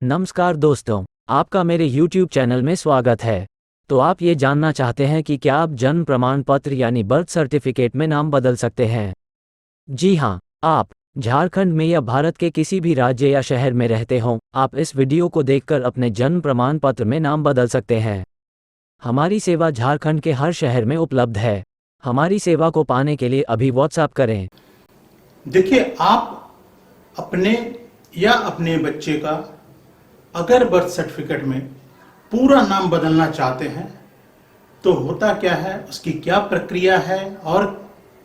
नमस्कार दोस्तों, आपका मेरे YouTube चैनल में स्वागत है। तो आप ये जानना चाहते हैं कि क्या आप जन्म प्रमाण पत्र यानी बर्थ सर्टिफिकेट में नाम बदल सकते हैं? जी हाँ, आप झारखंड में या भारत के किसी भी राज्य या शहर में रहते हों, आप इस वीडियो को देखकर अपने जन्म प्रमाण पत्र में नाम बदल सकते हैं। हमारी सेवा झारखंड के हर शहर में उपलब्ध है। हमारी सेवा को पाने के लिए अभी व्हाट्सएप करें। देखिए, आप अपने या अपने बच्चे का अगर बर्थ सर्टिफिकेट में पूरा नाम बदलना चाहते हैं तो होता क्या है, उसकी क्या प्रक्रिया है और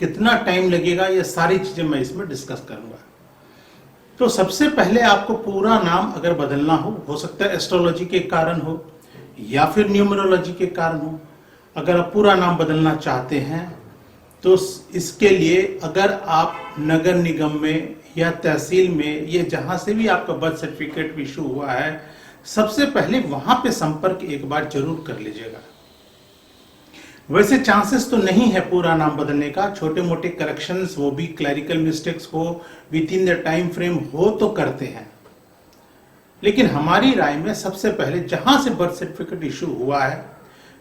कितना टाइम लगेगा, ये सारी चीजें मैं इसमें डिस्कस करूंगा। तो सबसे पहले आपको पूरा नाम अगर बदलना हो सकता है एस्ट्रोलॉजी के कारण हो या फिर न्यूमरोलॉजी के कारण हो। अगर आप पूरा नाम बदलना चाहते हैं तो इसके लिए अगर आप नगर निगम में या तहसील में या जहां से भी आपका बर्थ सर्टिफिकेट इशू हुआ है, सबसे पहले वहां पे संपर्क एक बार जरूर कर लीजिएगा। वैसे चांसेस तो नहीं है पूरा नाम बदलने का, छोटे मोटे करेक्शंस, वो भी क्लरिकल मिस्टेक्स हो with in the time frame हो तो करते हैं। लेकिन हमारी राय में सबसे पहले जहां से बर्थ सर्टिफिकेट इशू हुआ है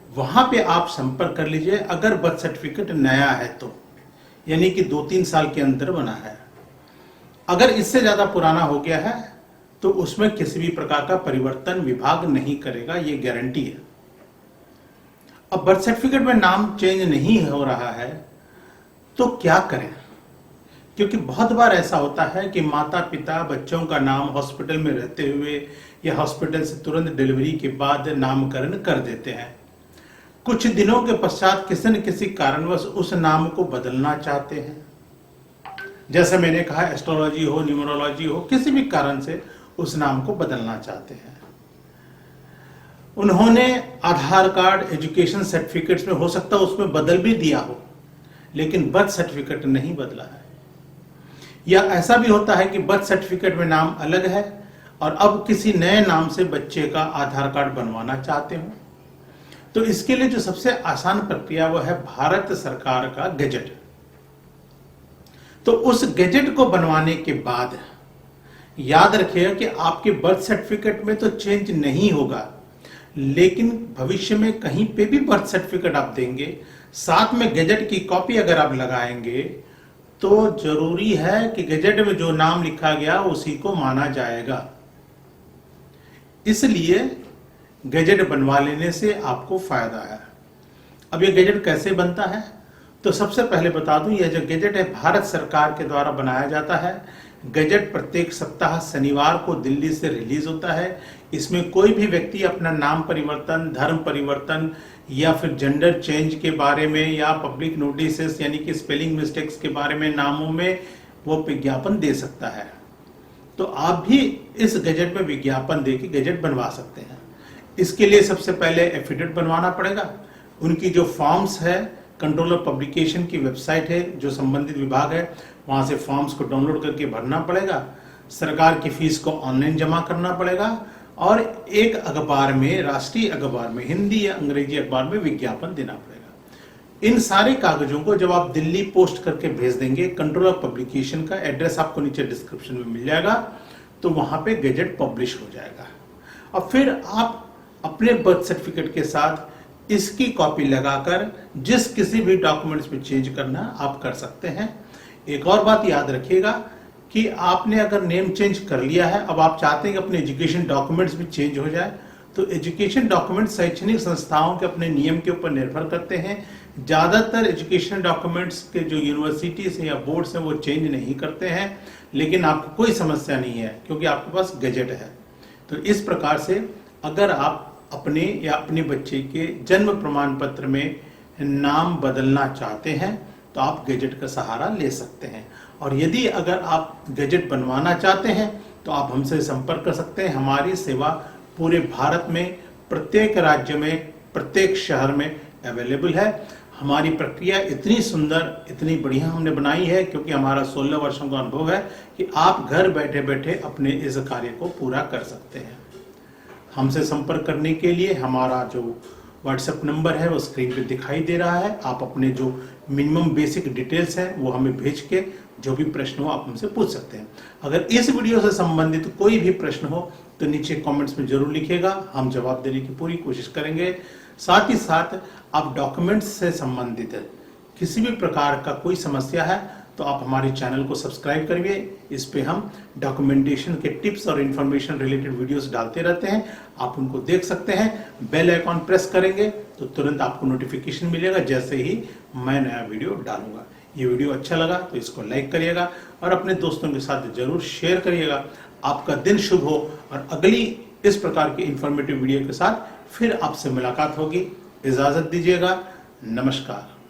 वहां पे आप संपर्क कर लीजिए। अगर बर्थ सर्टिफिकेट नया है तो यानी कि 2-3 साल के अंदर बना है। अगर इससे ज्यादा पुराना हो गया है तो उसमें किसी भी प्रकार का परिवर्तन विभाग नहीं करेगा, ये गारंटी है। अब बर्थ सर्टिफिकेट में नाम चेंज नहीं हो रहा है तो क्या करें? क्योंकि बहुत बार ऐसा होता है कि माता पिता बच्चों का नाम हॉस्पिटल में रहते हुए या हॉस्पिटल से तुरंत डिलीवरी के बाद नामकरण कर देते हैं। कुछ दिनों के पश्चात किसी न किसी कारणवश उस नाम को बदलना चाहते हैं। जैसे मैंने कहा, एस्ट्रोलॉजी हो, न्यूमरोलॉजी हो, किसी भी कारण से उस नाम को बदलना चाहते हैं। उन्होंने आधार कार्ड, एजुकेशन सर्टिफिकेट्स में हो सकता है उसमें बदल भी दिया हो, लेकिन बर्थ सर्टिफिकेट नहीं बदला है। या ऐसा भी होता है कि बर्थ सर्टिफिकेट में नाम अलग है और अब किसी नए नाम से बच्चे का आधार कार्ड बनवाना चाहते हो। तो इसके लिए जो सबसे आसान प्रक्रिया वो है भारत सरकार का गैजेट। तो उस गैजेट को बनवाने के बाद याद रखिएगा कि आपके बर्थ सर्टिफिकेट में तो चेंज नहीं होगा, लेकिन भविष्य में कहीं पे भी बर्थ सर्टिफिकेट आप देंगे, साथ में गैजेट की कॉपी अगर आप लगाएंगे तो जरूरी है कि गैजेट में जो नाम लिखा गया उसी को माना जाएगा। इसलिए गैजेट बनवा लेने से आपको फायदा है। अब ये गैजेट कैसे बनता है, तो सबसे पहले बता दूं, यह जो गैजेट है भारत सरकार के द्वारा बनाया जाता है। गैजेट प्रत्येक सप्ताह शनिवार को दिल्ली से रिलीज होता है। इसमें कोई भी व्यक्ति अपना नाम परिवर्तन, धर्म परिवर्तन या फिर जेंडर चेंज के बारे में या पब्लिक नोटिसेस यानी कि स्पेलिंग मिस्टेक्स के बारे में नामों में वो विज्ञापन दे सकता है। तो आप भी इस गैजेट में विज्ञापन देके गैजेट बनवा सकते हैं। इसके लिए सबसे पहले एफिडेविट बनवाना पड़ेगा। उनकी जो फॉर्म्स है, कंट्रोलर पब्लिकेशन की वेबसाइट है जो संबंधित विभाग है, वहां से फॉर्म्स को डाउनलोड करके भरना पड़ेगा। सरकार की फीस को ऑनलाइन जमा करना पड़ेगा और एक अखबार में, राष्ट्रीय अखबार में, हिंदी या अंग्रेजी अखबार में विज्ञापन देना पड़ेगा। इन सारे कागजों को जब आप दिल्ली पोस्ट करके भेज देंगे, कंट्रोलर पब्लिकेशन का एड्रेस आपको नीचे डिस्क्रिप्शन में मिल जाएगा, तो वहां पे गैजेट पब्लिश हो जाएगा। और फिर आप अपने बर्थ सर्टिफिकेट के साथ इसकी कॉपी लगाकर जिस किसी भी डॉक्यूमेंट्स में चेंज करना आप कर सकते हैं। एक और बात याद रखिएगा कि आपने अगर नेम चेंज कर लिया है, अब आप चाहते हैं कि अपने एजुकेशन डॉक्यूमेंट्स भी चेंज हो जाए, तो एजुकेशन डॉक्यूमेंट्स शैक्षणिक संस्थाओं के अपने नियम के ऊपर निर्भर करते हैं। ज्यादातर एजुकेशन डॉक्यूमेंट्स के जो यूनिवर्सिटीज या बोर्ड्स हैं वो चेंज नहीं करते हैं, लेकिन आपको कोई समस्या नहीं है क्योंकि आपके पास गैजेट है। तो इस प्रकार से अगर आप अपने या अपने बच्चे के जन्म प्रमाण पत्र में नाम बदलना चाहते हैं तो आप गैजेट का सहारा ले सकते हैं। और यदि अगर आप गैजेट बनवाना चाहते हैं तो आप हमसे संपर्क कर सकते हैं। हमारी सेवा पूरे भारत में प्रत्येक राज्य में, प्रत्येक शहर में अवेलेबल है। हमारी प्रक्रिया इतनी सुंदर, इतनी बढ़िया हमने बनाई है क्योंकि हमारा 16 वर्षों का अनुभव है कि आप घर बैठे बैठे अपने इस कार्य को पूरा कर सकते हैं। हमसे संपर्क करने के लिए हमारा जो व्हाट्सएप नंबर है वो स्क्रीन पे दिखाई दे रहा है। आप अपने जो मिनिमम बेसिक डिटेल्स हैं वो हमें भेज के जो भी प्रश्न हो आप हमसे पूछ सकते हैं। अगर इस वीडियो से संबंधित कोई भी प्रश्न हो तो नीचे कमेंट्स में जरूर लिखिएगा, हम जवाब देने की पूरी कोशिश करेंगे। साथ ही साथ आप डॉक्यूमेंट्स से संबंधित किसी भी प्रकार का कोई समस्या है तो आप हमारे चैनल को सब्सक्राइब करिए। इस पे हम डॉक्यूमेंटेशन के टिप्स और इंफॉर्मेशन रिलेटेड वीडियोस डालते रहते हैं, आप उनको देख सकते हैं। बेल आइकॉन प्रेस करेंगे तो तुरंत आपको नोटिफिकेशन मिलेगा जैसे ही मैं नया वीडियो डालूंगा। ये वीडियो अच्छा लगा तो इसको लाइक करिएगा और अपने दोस्तों के साथ जरूर शेयर करिएगा। आपका दिन शुभ हो और अगली इस प्रकार की इंफॉर्मेटिव वीडियो के साथ फिर आपसे मुलाकात होगी। इजाजत दीजिएगा। नमस्कार।